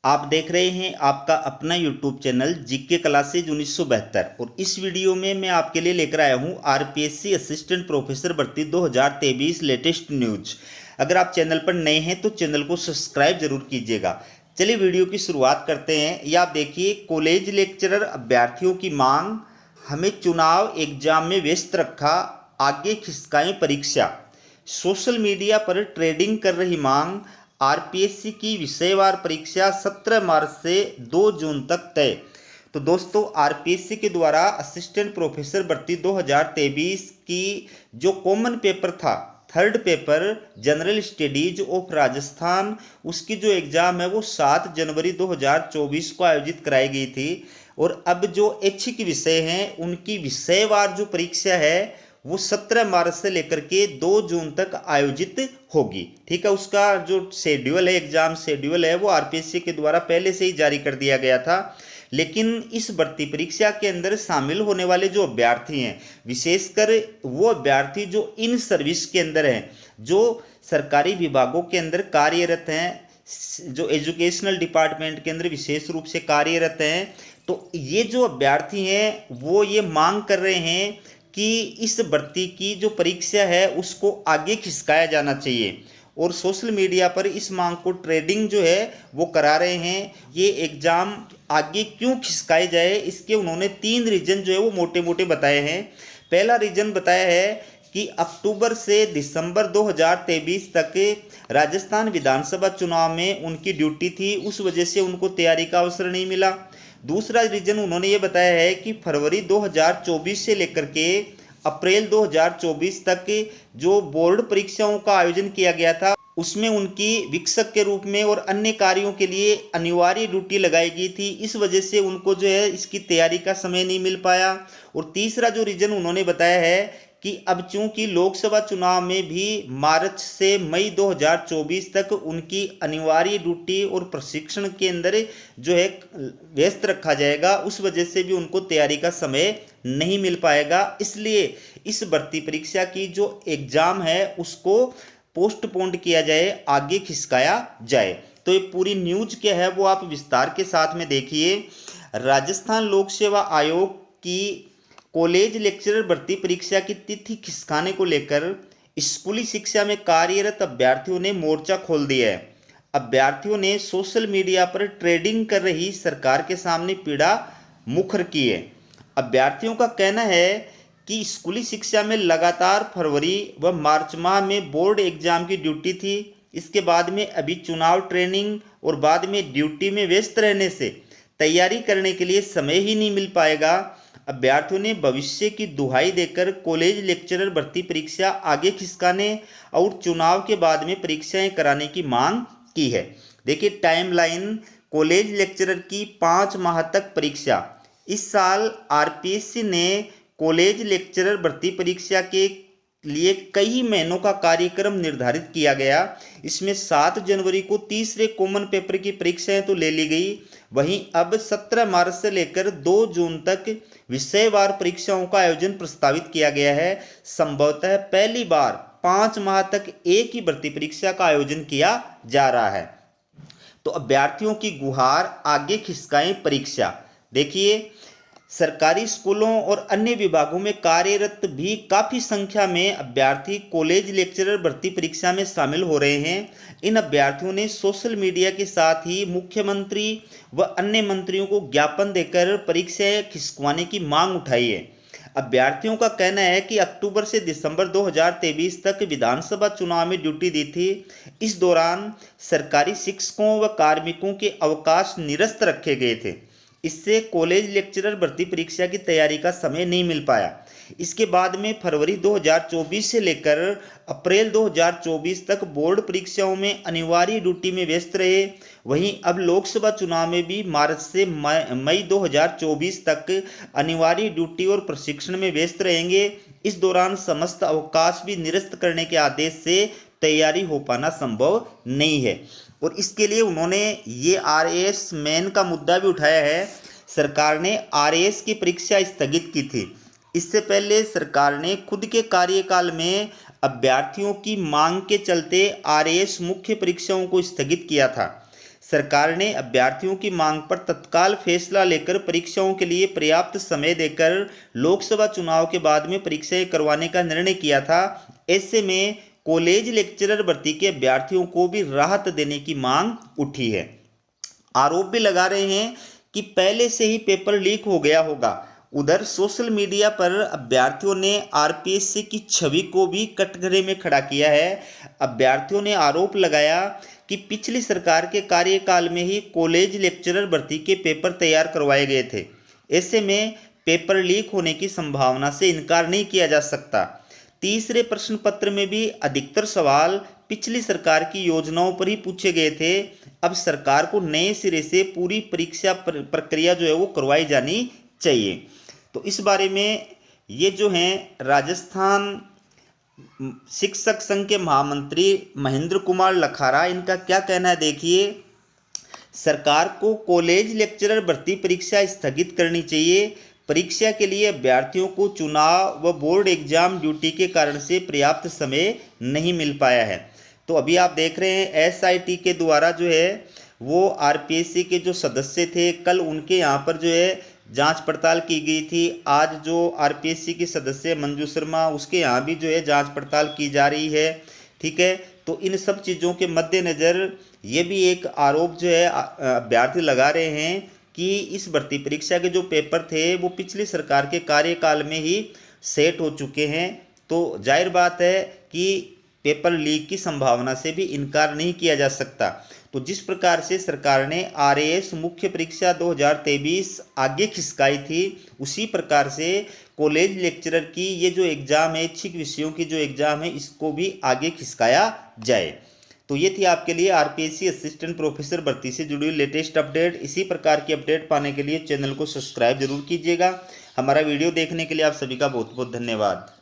आप देख रहे हैं आपका अपना यूट्यूब चैनल जीके क्लासेज 1972 और इस वीडियो में मैं आपके लिए लेकर आया हूं आरपीएससी असिस्टेंट प्रोफेसर भर्ती 2023 लेटेस्ट न्यूज। अगर आप चैनल पर नए हैं तो चैनल को सब्सक्राइब जरूर कीजिएगा। चलिए वीडियो की शुरुआत करते हैं। ये आप देखिए, कॉलेज लेक्चरर अभ्यर्थियों की मांग, हमें चुनाव एग्जाम में व्यस्त रखा, आगे खिसकाएं परीक्षा। सोशल मीडिया पर ट्रेडिंग कर रही मांग, आरपीएससी की विषयवार परीक्षा 17 मार्च से 2 जून तक तय। तो दोस्तों, आरपीएससी के द्वारा असिस्टेंट प्रोफेसर भर्ती 2023 की जो कॉमन पेपर था, third paper general studies of Rajasthan, उसकी जो एग्जाम है वो 7 जनवरी 2024 को आयोजित कराई गई थी। और अब जो ऐच्छिक विषय हैं उनकी विषयवार जो परीक्षा है वो 17 मार्च से लेकर के 2 जून तक आयोजित होगी। ठीक है, उसका जो शेड्यूल है, एग्जाम शेड्यूल है, वो आरपीएससी के द्वारा पहले से ही जारी कर दिया गया था। लेकिन इस भर्ती परीक्षा के अंदर शामिल होने वाले जो अभ्यर्थी हैं, विशेषकर वो अभ्यर्थी जो इन सर्विस के अंदर हैं, जो सरकारी विभागों के अंदर कार्यरत हैं, जो एजुकेशनल डिपार्टमेंट के अंदर विशेष रूप से कार्यरत हैं, तो ये जो अभ्यर्थी हैं वो ये मांग कर रहे हैं कि इस भर्ती की जो परीक्षा है उसको आगे खिसकाया जाना चाहिए। और सोशल मीडिया पर इस मांग को ट्रेडिंग जो है वो करा रहे हैं। ये एग्ज़ाम आगे क्यों खिसकाए जाए, इसके उन्होंने 3 रीज़न जो है वो मोटे मोटे बताए हैं। पहला रीज़न बताया है कि अक्टूबर से दिसंबर 2023 तक राजस्थान विधानसभा चुनाव में उनकी ड्यूटी थी, उस वजह से उनको तैयारी का अवसर नहीं मिला। दूसरा रीजन उन्होंने ये बताया है कि फरवरी 2024 से लेकर के अप्रैल 2024 तक जो बोर्ड परीक्षाओं का आयोजन किया गया था उसमें उनकी वीक्षक के रूप में और अन्य कार्यों के लिए अनिवार्य ड्यूटी लगाई गई थी, इस वजह से उनको जो है इसकी तैयारी का समय नहीं मिल पाया। और तीसरा जो रीजन उन्होंने बताया है कि अब चूंकि लोकसभा चुनाव में भी मार्च से मई 2024 तक उनकी अनिवार्य ड्यूटी और प्रशिक्षण के अंदर जो है व्यस्त रखा जाएगा, उस वजह से भी उनको तैयारी का समय नहीं मिल पाएगा। इसलिए इस भर्ती परीक्षा की जो एग्जाम है उसको पोस्टपोन्ड किया जाए, आगे खिसकाया जाए। तो ये पूरी न्यूज क्या है वो आप विस्तार के साथ में देखिए। राजस्थान लोक सेवा आयोग की कॉलेज लेक्चरर भर्ती परीक्षा की तिथि खिसकाने को लेकर स्कूली शिक्षा में कार्यरत अभ्यर्थियों ने मोर्चा खोल दिया है। अभ्यर्थियों ने सोशल मीडिया पर ट्रेडिंग कर रही सरकार के सामने पीड़ा मुखर की है। अभ्यर्थियों का कहना है कि स्कूली शिक्षा में लगातार फरवरी व मार्च माह में बोर्ड एग्जाम की ड्यूटी थी, इसके बाद में अभी चुनाव ट्रेनिंग और बाद में ड्यूटी में व्यस्त रहने से तैयारी करने के लिए समय ही नहीं मिल पाएगा। अभ्यर्थियों ने भविष्य की दुहाई देकर कॉलेज लेक्चरर भर्ती परीक्षा आगे खिसकाने और चुनाव के बाद में परीक्षाएं कराने की मांग की है। देखिए टाइमलाइन, कॉलेज लेक्चरर की 5 माह तक परीक्षा। इस साल आरपीएससी ने कॉलेज लेक्चरर भर्ती परीक्षा के लिए कई महीनों का कार्यक्रम निर्धारित किया गया। इसमें 7 जनवरी को तीसरे कॉमन पेपर की परीक्षाएं तो ले ली गई, वहीं अब 17 मार्च से लेकर 2 जून तक विषयवार परीक्षाओं का आयोजन प्रस्तावित किया गया है। संभवतः पहली बार 5 माह तक एक ही भर्ती परीक्षा का आयोजन किया जा रहा है। तो अभ्यर्थियों की गुहार, आगे खिसकाएं परीक्षा। देखिए, सरकारी स्कूलों और अन्य विभागों में कार्यरत भी काफ़ी संख्या में अभ्यर्थी कॉलेज लेक्चरर भर्ती परीक्षा में शामिल हो रहे हैं। इन अभ्यर्थियों ने सोशल मीडिया के साथ ही मुख्यमंत्री व अन्य मंत्रियों को ज्ञापन देकर परीक्षाएं खिसकवाने की मांग उठाई है। अभ्यर्थियों का कहना है कि अक्टूबर से दिसंबर 2023 तक विधानसभा चुनाव में ड्यूटी दी थी। इस दौरान सरकारी शिक्षकों व कार्मिकों के अवकाश निरस्त रखे गए थे, इससे कॉलेज लेक्चरर भर्ती परीक्षा की तैयारी का समय नहीं मिल पाया। इसके बाद में फरवरी 2024 से लेकर अप्रैल 2024 तक बोर्ड परीक्षाओं में अनिवार्य ड्यूटी में व्यस्त रहे। वहीं अब लोकसभा चुनाव में भी मार्च से मई 2024 तक अनिवार्य ड्यूटी और प्रशिक्षण में व्यस्त रहेंगे। इस दौरान समस्त अवकाश भी निरस्त करने के आदेश से तैयारी हो पाना संभव नहीं है। और इसके लिए उन्होंने ये आरएएस मेन का मुद्दा भी उठाया है। सरकार ने आरएएस की परीक्षा स्थगित की थी। इससे पहले सरकार ने खुद के कार्यकाल में अभ्यर्थियों की मांग के चलते आरएएस मुख्य परीक्षाओं को स्थगित किया था। सरकार ने अभ्यर्थियों की मांग पर तत्काल फैसला लेकर परीक्षाओं के लिए पर्याप्त समय देकर लोकसभा चुनाव के बाद में परीक्षाएं करवाने का निर्णय किया था। ऐसे में कॉलेज लेक्चरर भर्ती के अभ्यर्थियों को भी राहत देने की मांग उठी है। आरोप भी लगा रहे हैं कि पहले से ही पेपर लीक हो गया होगा। उधर सोशल मीडिया पर अभ्यर्थियों ने आरपीएससी की छवि को भी कटघरे में खड़ा किया है। अभ्यर्थियों ने आरोप लगाया कि पिछली सरकार के कार्यकाल में ही कॉलेज लेक्चरर भर्ती के पेपर तैयार करवाए गए थे। ऐसे में पेपर लीक होने की संभावना से इनकार नहीं किया जा सकता। तीसरे प्रश्न पत्र में भी अधिकतर सवाल पिछली सरकार की योजनाओं पर ही पूछे गए थे। अब सरकार को नए सिरे से पूरी परीक्षा प्रक्रिया जो है वो करवाई जानी चाहिए। तो इस बारे में ये जो हैं राजस्थान शिक्षक संघ के महामंत्री महेंद्र कुमार लखारा, इनका क्या कहना है देखिए। सरकार को कॉलेज लेक्चरर भर्ती परीक्षा स्थगित करनी चाहिए। परीक्षा के लिए अभ्यर्थियों को चुनाव व बोर्ड एग्जाम ड्यूटी के कारण से पर्याप्त समय नहीं मिल पाया है। तो अभी आप देख रहे हैं एसआईटी के द्वारा जो है वो आरपीएससी के जो सदस्य थे, कल उनके यहाँ पर जो है जांच पड़ताल की गई थी। आज जो आरपीएससी के सदस्य मंजू शर्मा, उसके यहाँ भी जो है जांच पड़ताल की जा रही है। ठीक है, तो इन सब चीज़ों के मद्देनज़र ये भी एक आरोप जो है अभ्यर्थी लगा रहे हैं कि इस भर्ती परीक्षा के जो पेपर थे वो पिछली सरकार के कार्यकाल में ही सेट हो चुके हैं। तो जाहिर बात है कि पेपर लीक की संभावना से भी इनकार नहीं किया जा सकता। तो जिस प्रकार से सरकार ने आरएएस मुख्य परीक्षा 2023 आगे खिसकाई थी, उसी प्रकार से कॉलेज लेक्चरर की ये जो एग्ज़ाम है, ऐच्छिक विषयों की जो एग्ज़ाम है, इसको भी आगे खिसकाया जाए। तो ये थी आपके लिए आरपीएससी असिस्टेंट प्रोफेसर भर्ती से जुड़ी हुई लेटेस्ट अपडेट। इसी प्रकार की अपडेट पाने के लिए चैनल को सब्सक्राइब जरूर कीजिएगा। हमारा वीडियो देखने के लिए आप सभी का बहुत बहुत धन्यवाद।